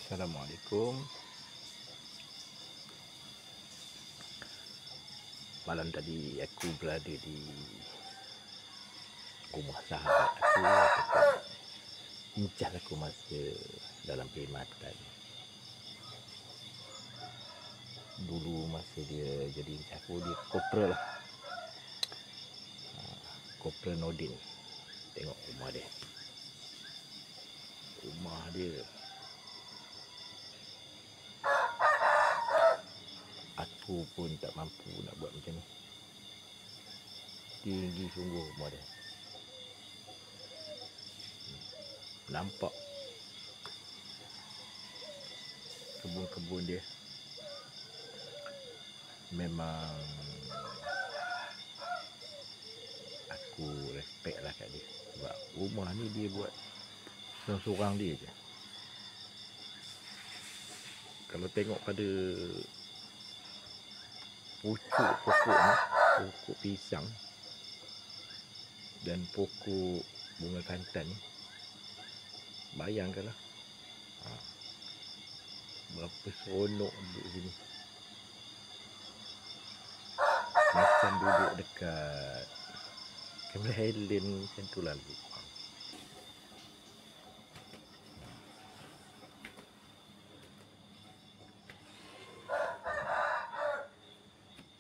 Assalamualaikum. Malam tadi aku berada di rumah sahabat aku ataupun incar aku masa dalam perkhidmatan. Dulu masa dia jadi incar aku, dia Kopral lah. Kopral Nordin. Tengok rumah dia. Rumah dia aku pun tak mampu nak buat macam ni. Tinggi sungguh rumah dia. Nampak kebun-kebun dia. Memang aku respect lah kat dia. Sebab rumah ni dia buat seorang-seorang dia je. Kalau tengok pada pucuk pokok ni, pokok pisang dan pokok bunga kantan ni, bayangkanlah berapa seronok duduk sini. Macam duduk dekat Cameron Highland macam tu lah.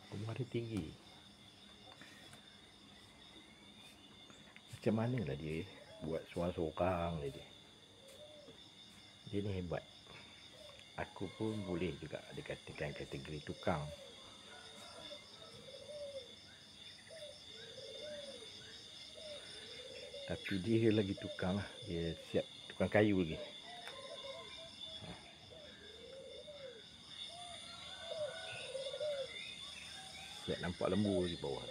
Rumah dia tinggi. Macam mana lah dia buat seorang-seorang dia. Dia ni hebat. Aku pun boleh juga dikatakan kategori tukang. Tapi dia lagi tukang lah. Dia siap tukang kayu lagi. Siap nampak lembu di bawah.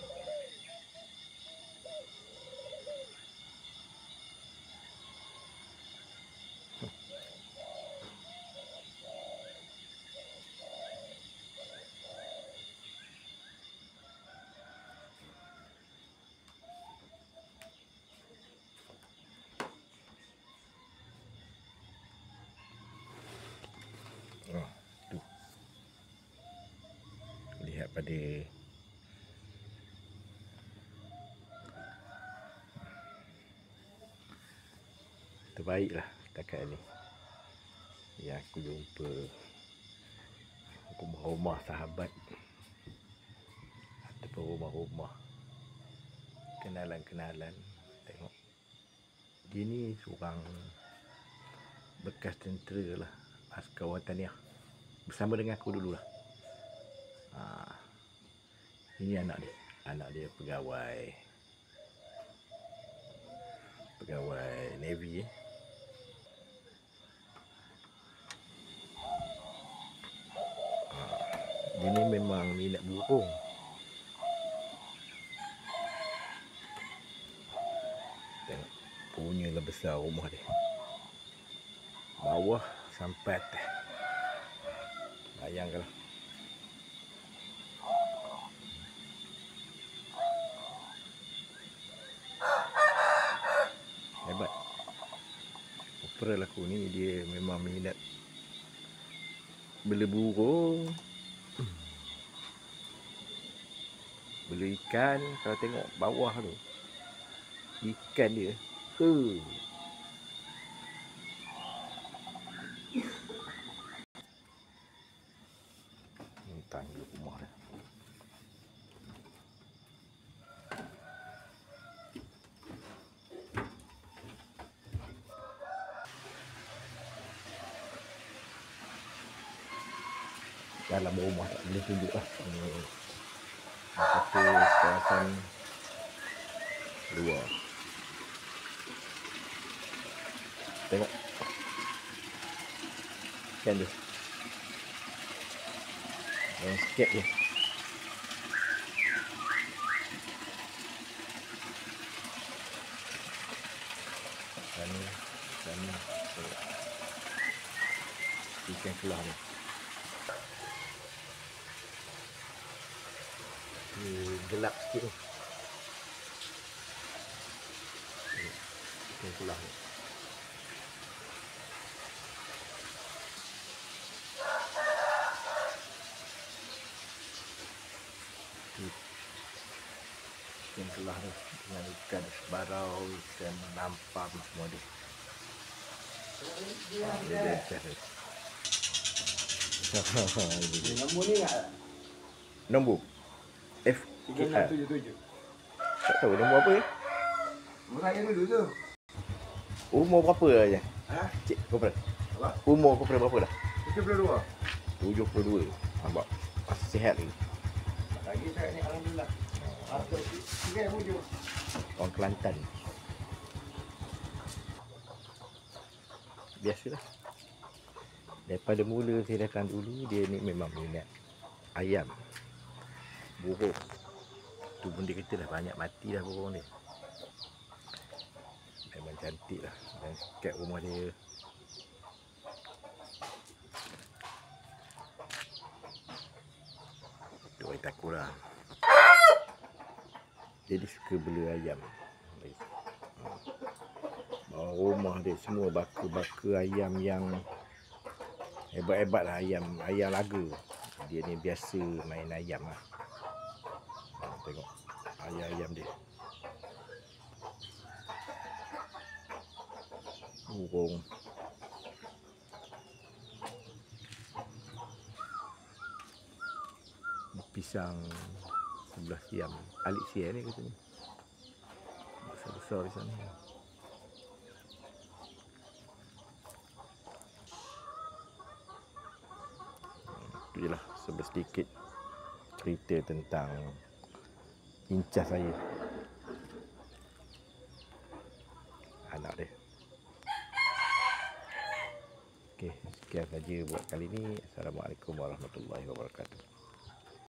Tu. Lihat pada terbaiklah setakat ni yang aku jumpa rumah-rumah sahabat ataupun rumah-rumah kenalan-kenalan. Tengok, dia ni seorang bekas tentera lah, askar wataniah, bersama dengan aku dululah. Ini anak dia pegawai Navy. Dia ni memang minat burung. Tengok, punyalah besar rumah dia. Bawah sampai atas. Bayangkanlah. Hebat. Kopral aku ni dia memang minat bela burung, bela ikan. Kalau tengok bawah tu, ikan dia tangga rumah dia. Dalam rumah tak boleh tunjuk lah. Tapi kawasan luar. Tengok ikan dia, landscape dia. Sana ikan keluar ni. Gelap sikit tu. Ikan keluar ni. ikan kelah tu dengan ikan sebarau, ikan nampam semua dia. Dia ikan tu. Nombor ni enggak? Nombor F 3677. tak tahu nombor apa ya? Nombor saya dulu tu. Umur berapa aja? Ha? Cik, berapa? Apa? Umur berapa dah? 72. 72. Nampak masih sihat lagi. Lagi saya ni alhamdulillah. Masuk 37. Orang Kelantan. Biasalah. Daripada mula saya datang dulu, dia ni memang minat ayam, burung. Tu pun dia kata dah banyak mati dah burung dia. Memang cantik lah. Dan kat rumah dia tu orang takut lah. Dia suka bela ayam. Bawah rumah dia semua baka-baka ayam yang hebat-hebat lah, ayam laga. Dia ni biasa main ayam lah. Tengok ayam dia. Burung. Pisang sebelah siam. Alik siam ni katanya. Besar-besar di sana. Itu je lah sedikit cerita tentang incas saya, anak dia. Okey, sekian saja buat kali ni. Assalamualaikum warahmatullahi wabarakatuh.